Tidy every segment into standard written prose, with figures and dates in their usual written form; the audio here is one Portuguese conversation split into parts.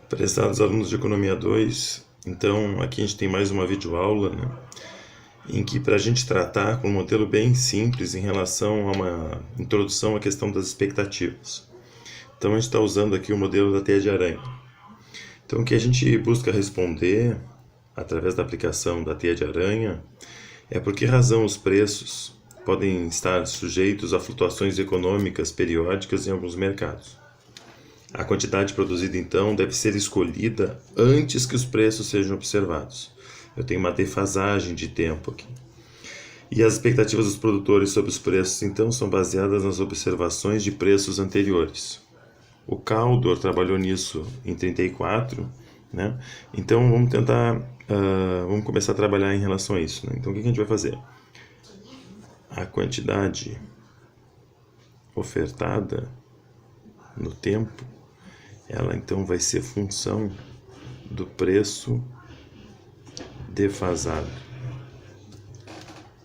Prezados alunos de Economia 2, então aqui a gente tem mais uma videoaula, né, em que para a gente tratar com um modelo bem simples em relação a uma introdução à questão das expectativas. Então a gente está usando aqui o modelo da teia de aranha. Então o que a gente busca responder através da aplicação da teia de aranha é por que razão os preços podem estar sujeitos a flutuações econômicas periódicas em alguns mercados. A quantidade produzida, então, deve ser escolhida antes que os preços sejam observados. Eu tenho uma defasagem de tempo aqui. E as expectativas dos produtores sobre os preços, então, são baseadas nas observações de preços anteriores. O Kaldor trabalhou nisso em 34, né? Então, vamos tentar, vamos começar a trabalhar em relação a isso, né? Então, o que a gente vai fazer? A quantidade ofertada no tempo, ela então vai ser função do preço defasado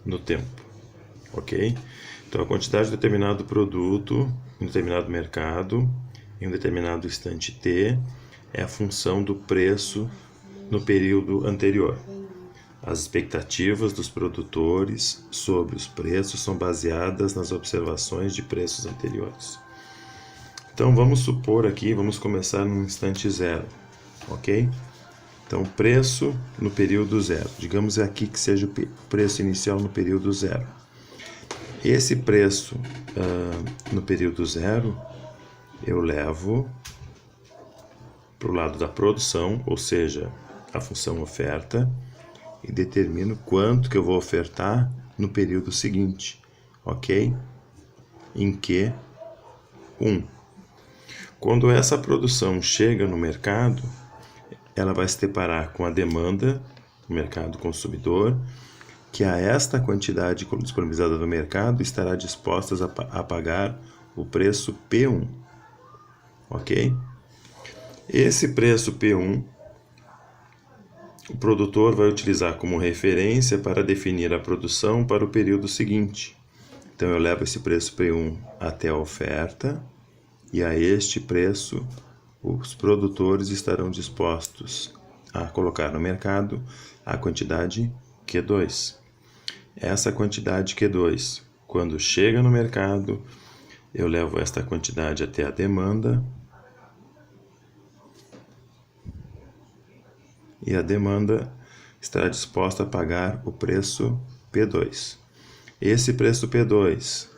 no tempo, ok? Então a quantidade de determinado produto em determinado mercado em um determinado instante t é a função do preço no período anterior. As expectativas dos produtores sobre os preços são baseadas nas observações de preços anteriores. Então vamos supor aqui, vamos começar no instante zero, ok? Então preço no período zero, digamos aqui que seja o preço inicial no período zero. Esse preço no período zero eu levo para o lado da produção, ou seja, a função oferta, e determino quanto que eu vou ofertar no período seguinte, ok? Em que 1. Quando essa produção chega no mercado, ela vai se deparar com a demanda do mercado consumidor, que a esta quantidade disponibilizada no mercado estará disposta a pagar o preço P1, ok? Esse preço P1, o produtor vai utilizar como referência para definir a produção para o período seguinte. Então eu levo esse preço P1 até a oferta, e a este preço os produtores estarão dispostos a colocar no mercado a quantidade Q2. Essa quantidade Q2, quando chega no mercado, eu levo esta quantidade até a demanda, e a demanda estará disposta a pagar o preço P2. Esse preço P2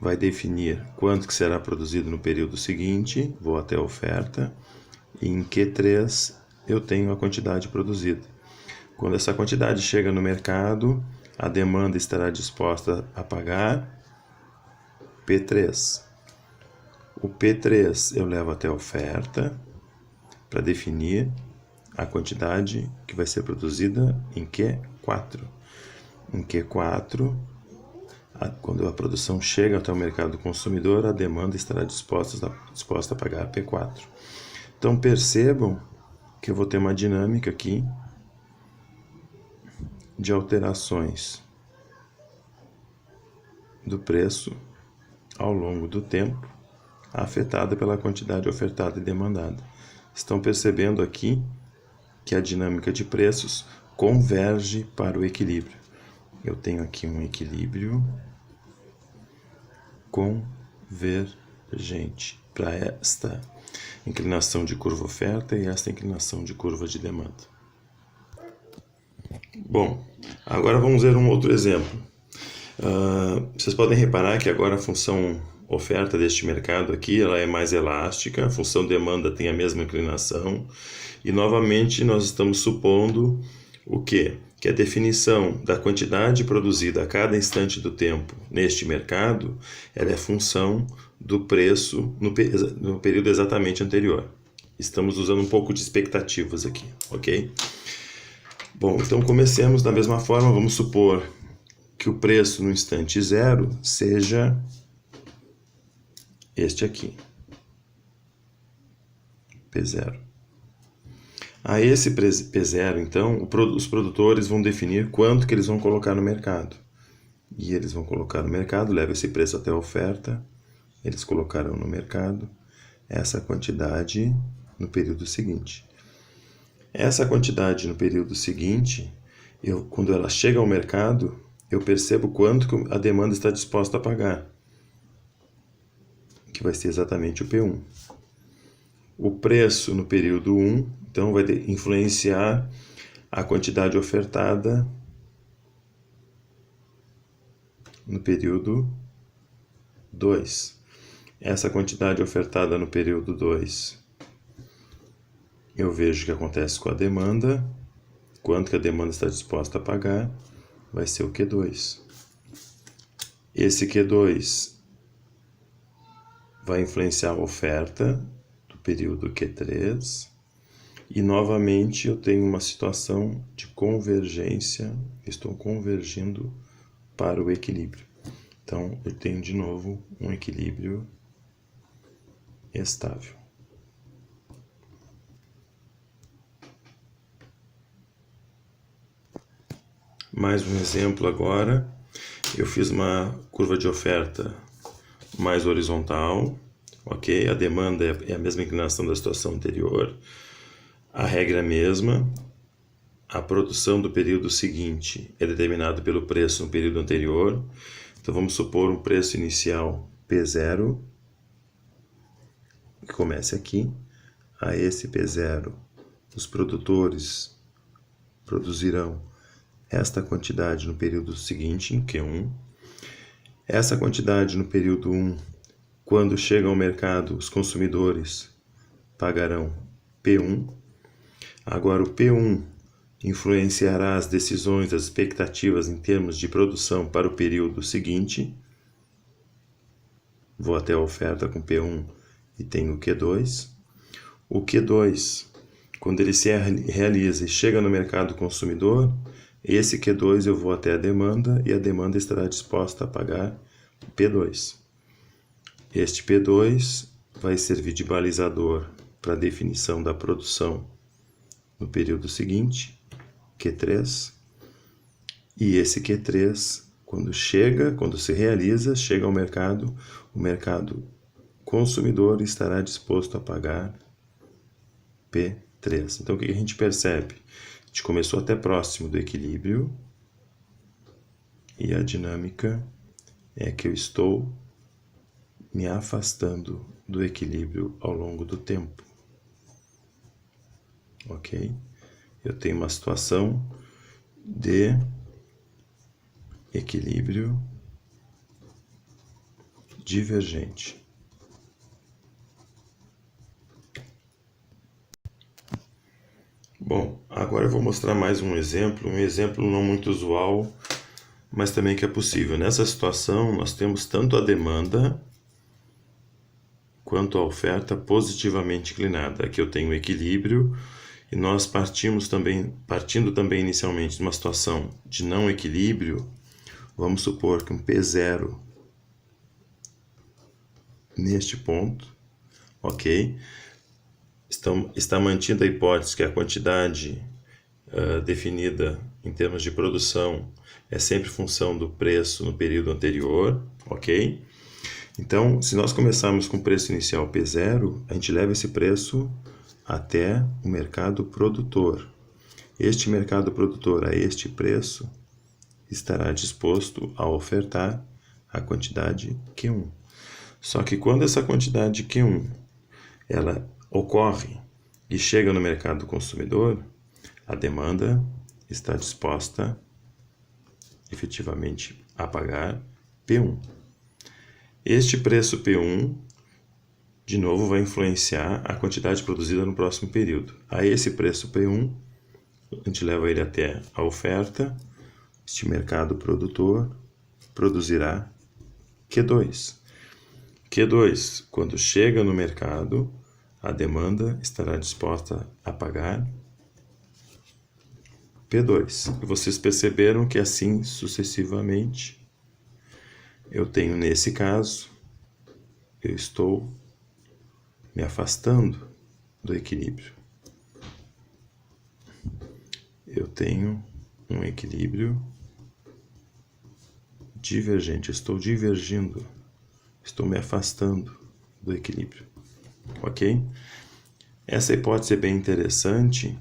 vai definir quanto que será produzido no período seguinte, vou até a oferta, e em Q3 eu tenho a quantidade produzida. Quando essa quantidade chega no mercado, a demanda estará disposta a pagar P3. O P3 eu levo até a oferta para definir a quantidade que vai ser produzida em Q4. Em Q4, quando a produção chega até o mercado consumidor, a demanda estará disposta a pagar P4. Então percebam que eu vou ter uma dinâmica aqui de alterações do preço ao longo do tempo, afetada pela quantidade ofertada e demandada. Estão percebendo aqui que a dinâmica de preços converge para o equilíbrio. Eu tenho aqui um equilíbrio convergente para esta inclinação de curva oferta e esta inclinação de curva de demanda. Bom, agora vamos ver um outro exemplo. Vocês podem reparar que agora a função oferta deste mercado aqui, ela é mais elástica, a função demanda tem a mesma inclinação, e novamente nós estamos supondo o quê? Que a definição da quantidade produzida a cada instante do tempo neste mercado, ela é função do preço no período exatamente anterior. Estamos usando um pouco de expectativas aqui, ok? Bom, então comecemos da mesma forma, vamos supor que o preço no instante zero seja este aqui, P0. A esse P0, então, os produtores vão definir quanto que eles vão colocar no mercado. E eles vão colocar no mercado, leva esse preço até a oferta, eles colocarão no mercado essa quantidade no período seguinte. Essa quantidade no período seguinte, quando ela chega ao mercado, eu percebo quanto que a demanda está disposta a pagar, que vai ser exatamente o P1. O preço no período 1, então, vai influenciar a quantidade ofertada no período 2. Essa quantidade ofertada no período 2, eu vejo o que acontece com a demanda, quanto que a demanda está disposta a pagar, vai ser o Q2. Esse Q2 vai influenciar a oferta do período Q3 e novamente eu tenho uma situação de convergência, estou convergindo para o equilíbrio. Então eu tenho de novo um equilíbrio estável. Mais um exemplo agora. Eu fiz uma curva de oferta mais horizontal, ok? A demanda é a mesma inclinação da situação anterior. A regra é a mesma. A produção do período seguinte é determinada pelo preço no período anterior. Então vamos supor um preço inicial P0, que comece aqui. A esse P0, os produtores produzirão esta quantidade no período seguinte, em Q1. Essa quantidade no período 1, quando chega ao mercado, os consumidores pagarão P1. Agora, o P1 influenciará as decisões, as expectativas em termos de produção para o período seguinte. Vou até a oferta com P1 e tenho o Q2. O Q2, quando ele se realiza e chega no mercado consumidor, esse Q2 eu vou até a demanda e a demanda estará disposta a pagar P2. Este P2 vai servir de balizador para a definição da produção no período seguinte, Q3. E esse Q3, quando se realiza, chega ao mercado, o mercado consumidor estará disposto a pagar P3. Então o que a gente percebe? A gente começou até próximo do equilíbrio e a dinâmica é que eu estou me afastando do equilíbrio ao longo do tempo. Ok? Eu tenho uma situação de equilíbrio divergente. Bom, agora eu vou mostrar mais um exemplo não muito usual, mas também que é possível. Nessa situação, nós temos tanto a demanda quanto a oferta positivamente inclinada. Aqui eu tenho equilíbrio e nós partindo também inicialmente de uma situação de não equilíbrio, vamos supor que um P0 neste ponto, ok? Está mantida a hipótese que a quantidade definida em termos de produção é sempre função do preço no período anterior, ok? Então, se nós começarmos com o preço inicial P0, a gente leva esse preço até o mercado produtor. Este mercado produtor a este preço estará disposto a ofertar a quantidade Q1. Só que quando essa quantidade Q1 ela ocorre e chega no mercado consumidor, a demanda está disposta efetivamente a pagar P1. Este preço P1, de novo, vai influenciar a quantidade produzida no próximo período. A esse preço P1, a gente leva ele até a oferta, este mercado produtor produzirá Q2. Q2, quando chega no mercado, a demanda estará disposta a pagar P2. E vocês perceberam que assim sucessivamente, eu tenho nesse caso, eu estou me afastando do equilíbrio. Eu tenho um equilíbrio divergente, estou divergindo, estou me afastando do equilíbrio, ok? Essa hipótese é bem interessante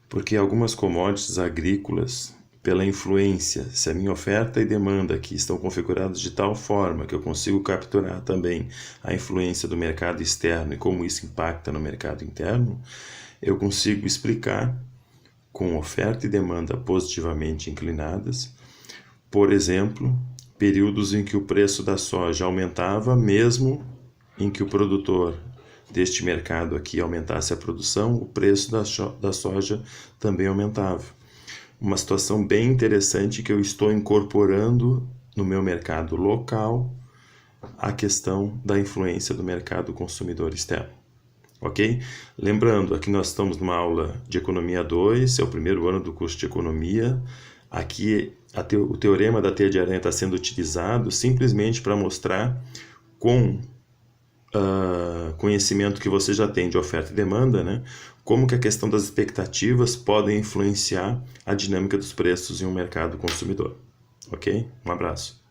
porque algumas commodities agrícolas, pela influência, se a minha oferta e demanda aqui estão configurados de tal forma que eu consigo capturar também a influência do mercado externo e como isso impacta no mercado interno, eu consigo explicar com oferta e demanda positivamente inclinadas, por exemplo, períodos em que o preço da soja aumentava, mesmo em que o produtor deste mercado aqui aumentasse a produção, o preço da soja também aumentava. Uma situação bem interessante que eu estou incorporando no meu mercado local a questão da influência do mercado consumidor externo. Ok? Lembrando, aqui nós estamos numa aula de Economia 2, é o primeiro ano do curso de Economia. Aqui o teorema da teia de aranha está sendo utilizado simplesmente para mostrar com conhecimento que você já tem de oferta e demanda, né? Como que a questão das expectativas podem influenciar a dinâmica dos preços em um mercado consumidor. Ok? Um abraço.